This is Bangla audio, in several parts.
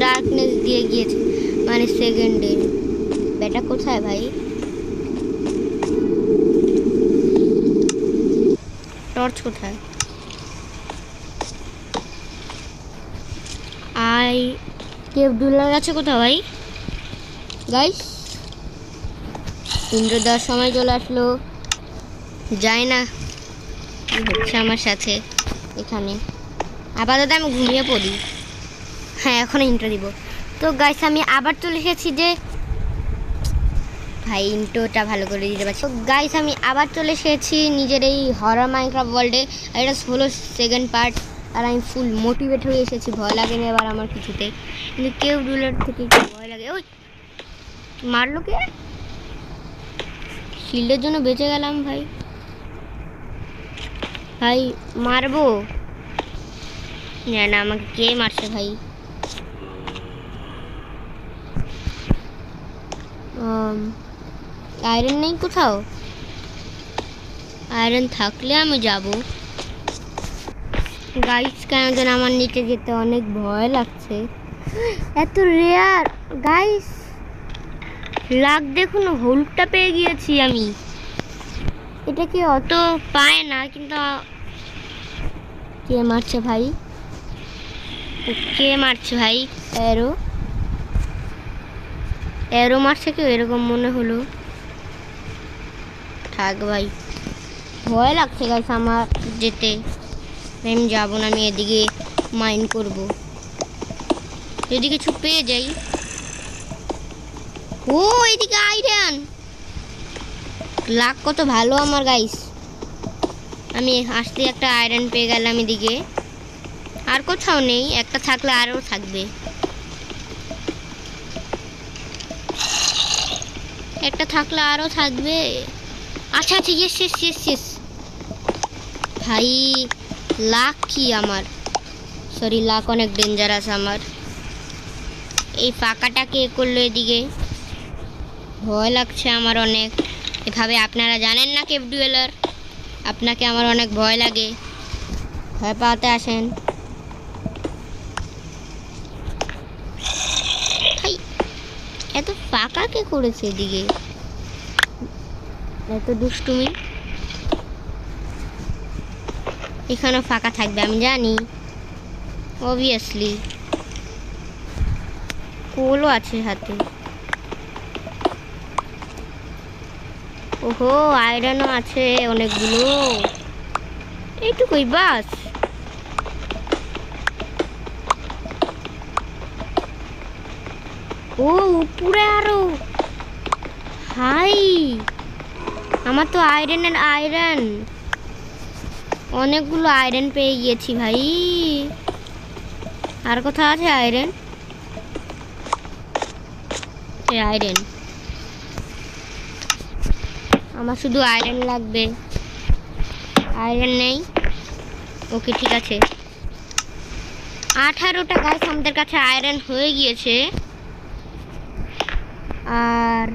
ডার্কনেস দিয়ে গিয়েছে, মানে সেকেন্ডে। ব্যাটা কোথায় ভাই? টর্চ কোথায়? কেভ ডুলার আছে কোথায় ভাই? গাইস, ইন্দ্র দেওয়ার সময় চলে আসলো। যায় না কি হচ্ছে আমার সাথে এখানে। আপাতত আমি ঘুমিয়ে পড়ি। হ্যাঁ, এখন ইন্ট্রো দিব। তো গাইস, আমি আবার চলে এসেছি যে ভাই ইন্ট্রোটা ভালো করে দিতে পারছি। তো গাইস, আমি আবার চলে এসেছি নিজের এই হরর মাইনক্রাফট ওয়ার্ল্ডে। এটা হলো সেকেন্ড পার্ট। আর আমি ফুল মোটিভেট হয়ে এসেছি। ভয় লাগে না এবার আমার কিছুতে, কিন্তু কেউ রুলার থেকে একটু ভয় লাগে। ওই মারলো কে? শিল্ডের জন্য বেঁচে গেলাম ভাই। ভাই মারবো না, আমাকে কে মারছে ভাই? আয়রন নেই কোথাও? আয়রন থাকলে আমি যাব। গাইস, কেন যেন আমার নিচে যেতে অনেক ভয় লাগছে। এত রেয়ার গাইস, লাগ দেখুন, হোলটা পেয়ে গিয়েছি আমি। এটা কি অত পায় না, কিন্তু কে মারছে ভাই? কে মারছে ভাই? এরো এরো মারছে কেউ, এরকম মনে হলো। থাক ভাই, ভয় লাগছে গাইস আমার যেতে। আমি যাবো না, আমি এদিকে মাইন করব। যদি কিছু পেয়ে যাই। ও এদিকে আয়রন, লাক কত ভালো আমার গাইস। আমি আসতে একটা আয়রন পেয়ে গেলাম এদিকে। আর কোথাও নেই, একটা থাকলে আরও থাকবে। একটা থাকলে আরও থাকবে। আচ্ছা আচ্ছা, ইয়েস ইয়েস ইয়েস ইয়েস। ভাই লাক কি আমার, সরি, লাক অনেক ডেঞ্জারাস আমার। এই ফাঁকাটা কে করলো এদিকে? ভয় লাগছে আমার অনেক। এভাবে আপনারা জানেন না কেভ ডুয়েলার, আপনাকে আমার অনেক ভয় লাগে। ভয় পাওয়াতে আসেন ভাই। এত ফাঁকা কে করেছে এদিকে? এত দুষ্টুমি। এখানেও ফাঁকা থাকবে আমি জানি, অবভিয়াসলি। কোলও আছে হাতে। ওহো, আয়রনও আছে অনেকগুলো। এইটুকুই বাস। ও উপরে আরো। হাই, আমার তো আয়রন অনেকগুলো আয়রন পেয়ে গিয়েছি ভাই। আর কোথাও আছে আয়রন? আয়রন আমার শুধু আয়রন লাগবে। আয়রন নেই? ওকে, ঠিক আছে। 18টা গাইস আমাদের কাছে আয়রন হয়ে গিয়েছে। আর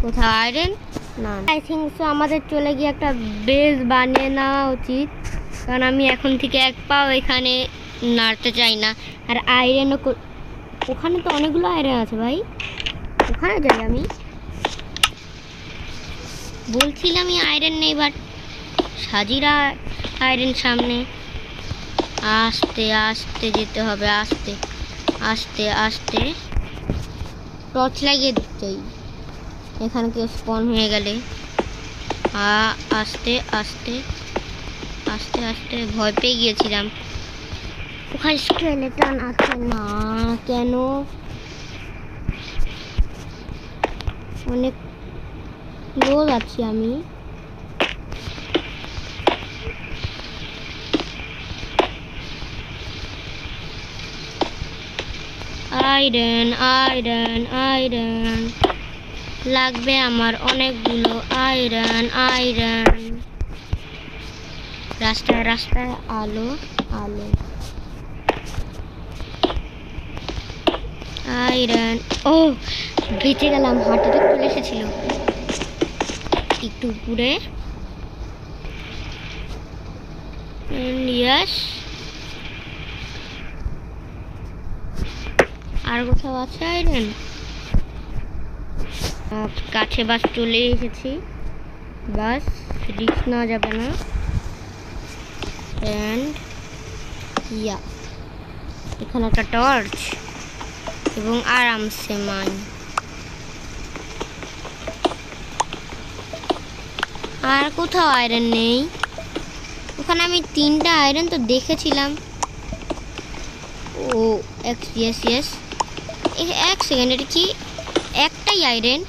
কোথাও আয়রন না। আই থিঙ্ক সো আমাদের চলে গিয়ে একটা বেস বানিয়ে নেওয়া উচিত, কারণ আমি এখন থেকে এক পাও এখানে নাড়তে চাই না। আর আয়রনও ওখানে তো অনেকগুলো আয়রন আছে ভাই, ওখানে যাই আমি। বলছিলাম আয়রন নেই, বাট সাজিরা আয়রন সামনে। আস্তে আস্তে যেতে হবে, আস্তে আস্তে আস্তে। টর্চ লাগিয়ে দিতেই এখানে কেউ স্পন হয়ে গেলে। আস্তে আস্তে আস্তে আস্তে। ভয় পেয়ে গিয়েছিলাম। ওখানে স্কেলেটন আছে না কেন? অনেক ক্লোজ আছি আমি। আয়রন আয়রন আয়রন লাগবে আমার অনেকগুলো আয়রন। রাস্তায় রাস্তায় আলো আলো। আয়রন, ও বেঁচে গেলাম। হার্ট অ্যাটাক চলে এসেছিল একটু উপরে। ইয়েস, আর কোথাও আছে আয়রন? কাছে বাস চলে এসেছি, বাস রিস্ক নেওয়া যাবে না। অ্যান্ড ইয়া, এখানে একটা টর্চ এবং আরামসে মাইন। আর কোথাও আয়রন নেই। ওখানে আমি 3টা আয়রন তো দেখেছিলাম। ও ইয়েস ইয়েস, এক সেকেন্ড, এটা কি একটাই আয়রন?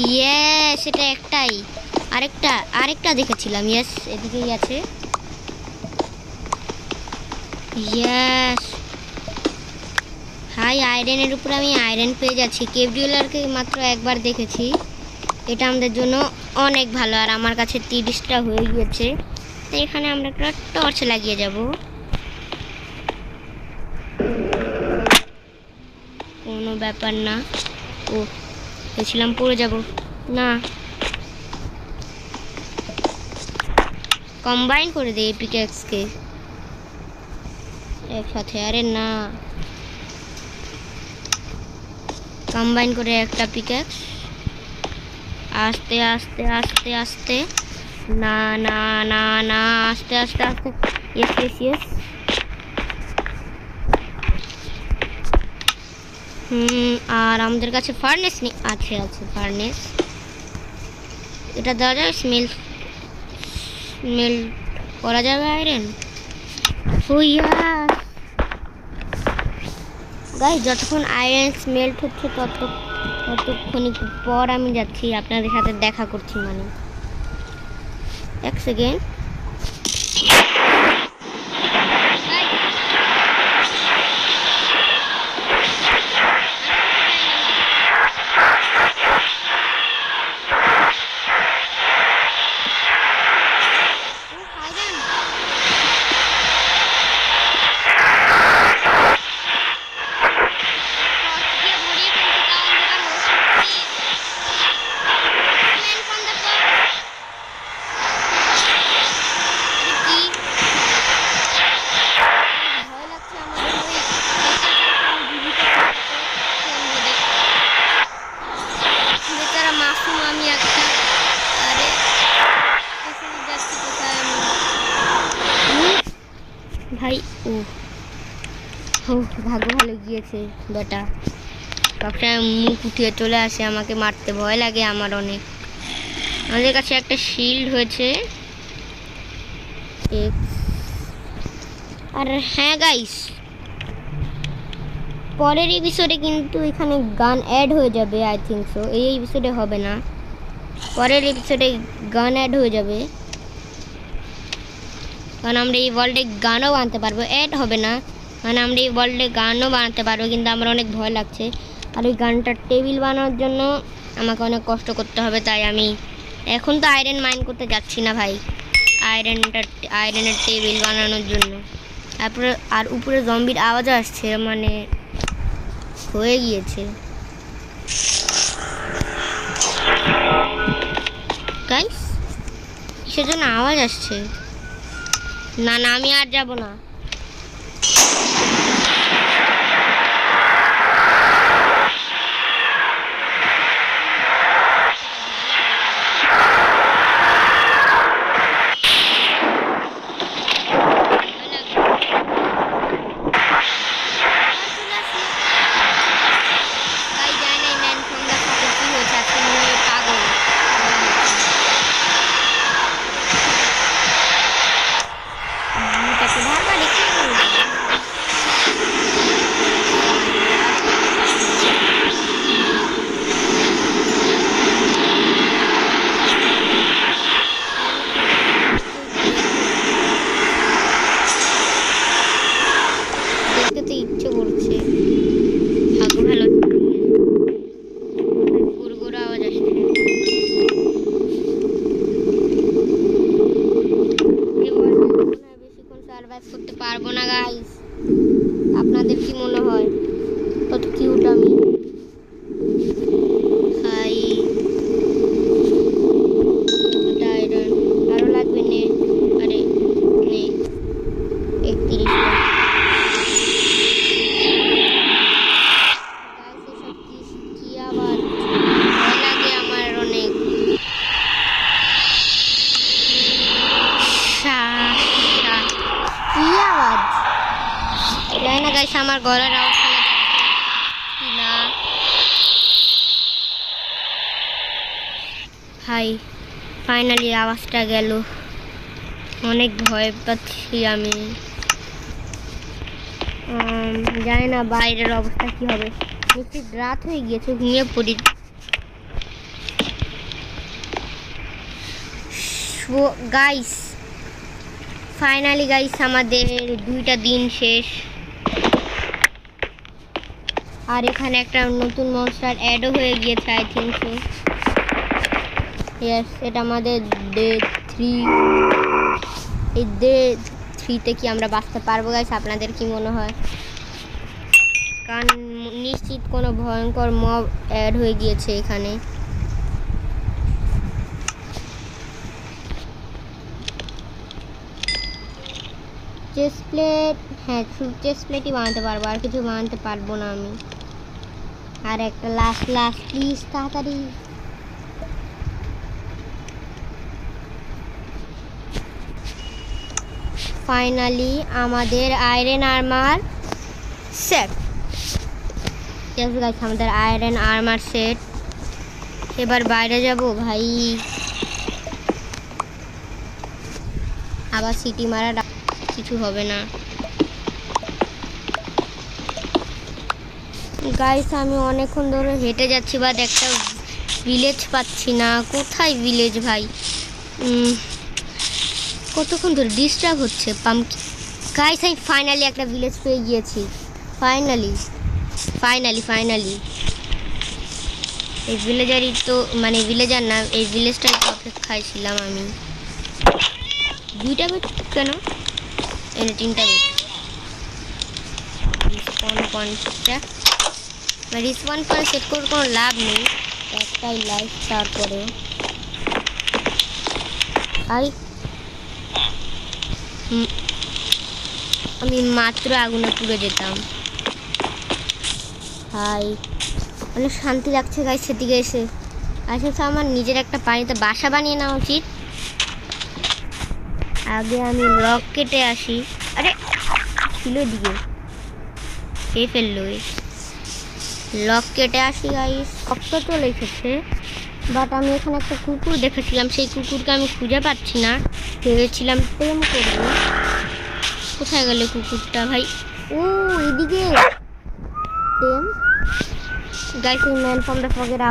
ইয়েস, এটা একটাই। আরেকটা দেখেছিলাম। ইয়েস, এদিকেই আছে। ইয়েস, হাই, আয়রনের উপরে আমি আয়রন পেয়ে যাচ্ছি। কেভ ডিউলারকে মাত্র একবার দেখেছি, এটা আমাদের জন্য অনেক ভালো। আর আমার কাছে 30টা হয়ে গিয়েছে, তো এখানে আমরা একটা টর্চ লাগিয়ে যাব। কোনো ব্যাপার না। ও ভেবেছিলাম পড়ে যাব না। কম্বাইন করে দিই পিকেক্সকে একসাথে। আরে না, কম্বাইন করে একটা পিকেক্স। আস্তে আস্তে আস্তে আস্তে, না না না না, আস্তে আস্তে আস্তে। Yes yes yes. আর আমাদের কাছে ফার্নেস নেই। আছে ফার্নেস, এটা দেওয়া যায়। স্মেল করা যাবে আয়রন। ও ইয়াস গাইস, যতক্ষণ আয়রন স্মেল্ট হচ্ছে ততক্ষণই পর আমি যাচ্ছি আপনাদের সাথে দেখা করছি। মানে এক সেকেন্ড। ভাই ও ভাগ্য ভালো গিয়েছে বেটা। সবসময় মুখ উঠিয়ে চলে আসে, আমাকে মারতে ভয় লাগে আমার অনেক। আমাদের কাছে একটা শিল্ড হয়েছে। আর হ্যাঁ গাইস, পরের এপিসোডে কিন্তু এখানে গান অ্যাড হয়ে যাবে। আই থিঙ্ক সো এই এপিসোডে হবে না, পরের এপিসোডে গান অ্যাড হয়ে যাবে। কারণ আমরা এই ওয়ার্ল্ডে গানও বানাতে পারবো, অ্যাড হবে না। মানে আমরা এই ওয়ার্ল্ডে গানও বানাতে পারবো, কিন্তু আমার অনেক ভয় লাগছে। আর ওই গানটার টেবিল বানানোর জন্য আমাকে অনেক কষ্ট করতে হবে। তাই আমি এখন তো আয়রন মাইন করতে যাচ্ছি না ভাই, আয়রনের টেবিল বানানোর জন্য। তারপরে আর উপরে জম্বির আওয়াজও আসছে, মানে হয়ে গিয়েছে গাইস। কিসের জন্য আওয়াজ আসছে? না না, আমি আর যাব না। আমার গলার আওয়াজ শোনা যাচ্ছে কি না ভাই? ফাইনালি আওয়াজটা গেল। অনেক ভয় পাচ্ছি আমি। জানি না বাইরের অবস্থা কি হবে। নিশ্চিত রাত হয়ে গিয়েছে, ঘুমিয়ে পড়ি। গাইস ফাইনালি গাইস আমাদের 2টা দিন শেষ। আর এখানে একটা নতুন মনস্টার অ্যাডও হয়ে গিয়েছে আই থিঙ্ক সো। ইয়েস, এটা আমাদের ডে 3। এই ডে 3তে কি আমরা বাঁচতে পারবো গাইস? আপনাদের কি মনে হয়? কারণ নিশ্চিত কোনো ভয়ঙ্কর মব অ্যাড হয়ে গিয়েছে এখানে। চেস্ট প্লেট, হ্যাঁ শুধু চেস্ট প্লেটই বানাতে পারবো, আর কিছু বানাতে পারবো না আমি। আর একটা লাস্ট প্লিজ তাড়াতাড়ি। ফাইনালি আমাদের আয়রন আর্মার সেট। আমাদের আয়রন আর্মার সেট। এবার বাইরে যাব ভাই। আবার সিটি মারা কিছু হবে না গাইস। আমি অনেকক্ষণ ধরে হেঁটে যাচ্ছি, বাট একটা ভিলেজ পাচ্ছি না। কোথায় ভিলেজ ভাই? কতক্ষণ ধরে ডিস্টার্ব হচ্ছে পাম্পকিন। গাইস আমি ফাইনালি একটা ভিলেজ পেয়ে গিয়েছি। ফাইনালি এই ভিলেজারই তো, মানে ভিলেজার না, এই ভিলেজটাই তো অপেক্ষায় ছিলাম আমি। 2টা বেড কেন? এই 3টা বেড। রিসপন পয়েন্টটা, রিসপন পয়েন্ট সেট করে কোনো লাভ নেই, একটাই লাইফ। তারপরে আমি মাত্র আগুনে পুড়ে যেতাম ভাই। অনেক শান্তি লাগছে গাইস সেদিকে এসে। আসলে আমার নিজের একটা পানিতে বাসা বানিয়ে নেওয়া উচিত। আগে আমি লক কেটে আসি। আরে ছিল দিকে কে ফেললো? লক কেটে আসি গাইস। লকটা চলে এসেছে, বাট আমি এখানে একটা কুকুর দেখেছিলাম, সেই কুকুরকে আমি খুঁজে পাচ্ছি না। ভেবেছিলাম প্রেম করবো। কোথায় গেল কুকুরটা ভাই? ও এদিকে প্রেম। গাইস এই ম্যান ফ্রম দ্য ফগের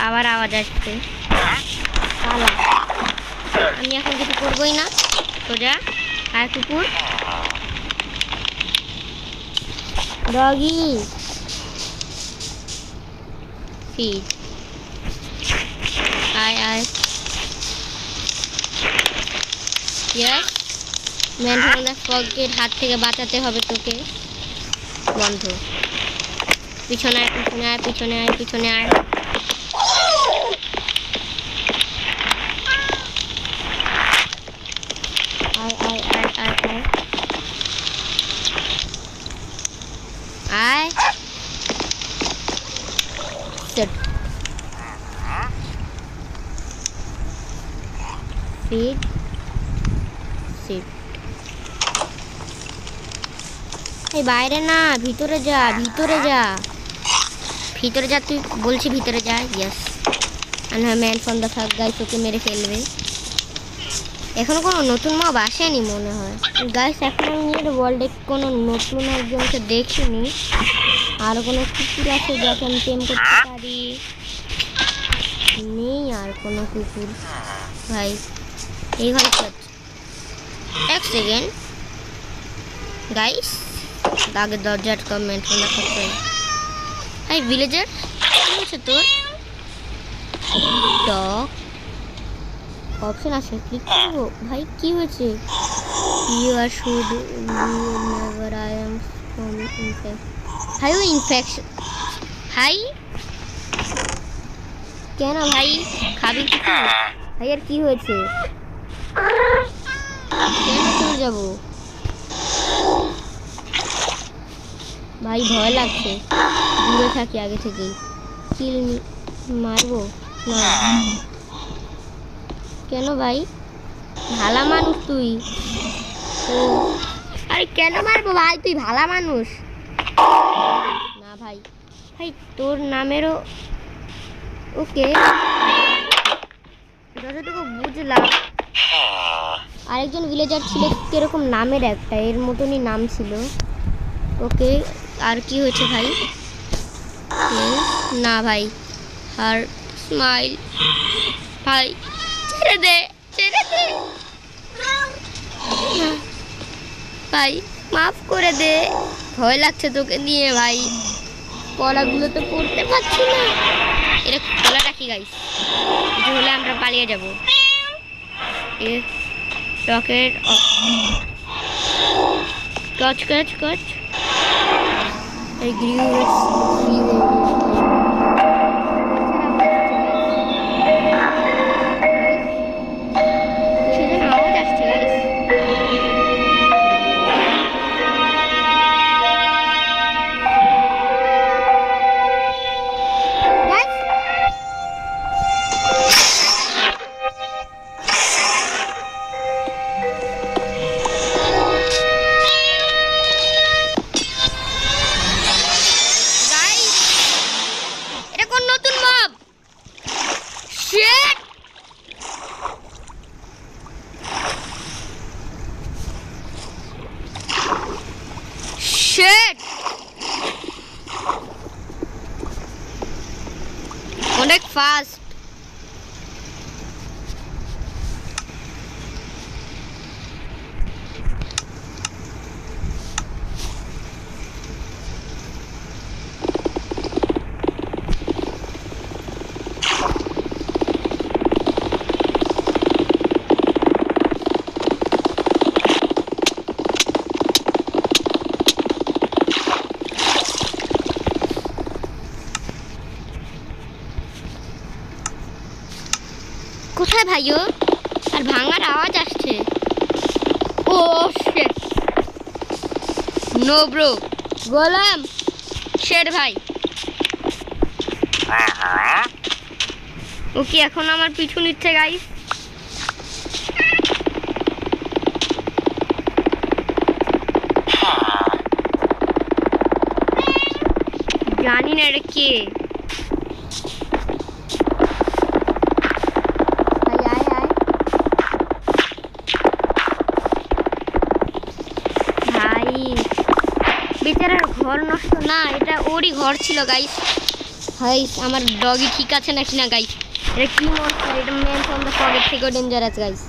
আবার আওয়াজ আসছে। আমি এখন কিছু করবোই না, সোজা। আর কুকুর ডগি ফিড আয় ইয়েস। ম্যান ফ্রম দ্য ফগের হাত থেকে বাঁচাতে হবে তোকে। বন্ধ। পিছনে আয়। আয় সেট ফিড সিট। এই বাইরে না, ভিতরে যা তুই বলছি, ভিতরে যা। Yes. Man from the fog guys okay মেরে ফেলবে। এখনো কোনো নতুন মব আসেনি মনে হয় গাইস। এখন আমি নিজের ওয়ার্ল্ডে কোনো নতুন একজনকে দেখিনি। আর কোনো কুকুর আছে যাকে আমি টেম করতে পারি? নেই আর কোনো কুকুর ভাই। এই ঘরে এক সেকেন্ড গাইস, আগে দরজার কমেন্ট করতে। হাই ভিলেজার, কি হচ্ছে তোর? ডগ অপশন আছে, ক্লিক করবো ভাই। কি হয়েছে? You are should never I am ভাই। ও ইনফেকশন ভাই। কেন ভাই? খাবি কিছু ভাই? আর কি হয়েছে? কেন চলে যাবো ভাই? ভয় লাগছে, দূরে থাকি আগে থেকেই। কিল মারবো না কেন ভাই? ভালা মানুষ তুই। ও আরে কেন মারবো ভাই? তুই ভালা মানুষ। না ভাই, ভাই তোর নামেরও ওকে, যতটুকু বুঝলাম আরেকজন ভিলেজার ছিল কিরকম নামের একটা এর মতনই নাম ছিল। ওকে, আর কি হয়েছে ভাই? না ভাই, আর স্মাইল ভাই, ছেড়ে দে, ছেড়ে দে ভাই, মাফ করে দে। ভয় লাগছে তোকে নিয়ে ভাই, কলাগুলো তো পড়তে পারছি না। এটা খোলা রাখি গাইস, কিছু হলে আমরা পালিয়ে যাব। রকেট কচ কচ কচ এই আওয়াজ আসছে গাইস। অনেক ফাস্ট। কোথায় ভাইও? আর ভাঙার আওয়াজ আসছে। ও শিট, নো ব্রো, গোলাম শের ভাই। ও কি এখন আমার পিছু নিচ্ছে গাইস? জানি না এটা কে। বেচারার ঘর নষ্ট না, এটা ওরই ঘর ছিল গাইস। গাইস আমার ডগি ঠিক আছে নাকি না গাইস? এটা কি মনস্টার? এটা ম্যান ফ্রম দ্য ফরেস্ট থেকেও ডেঞ্জারাস গাইস।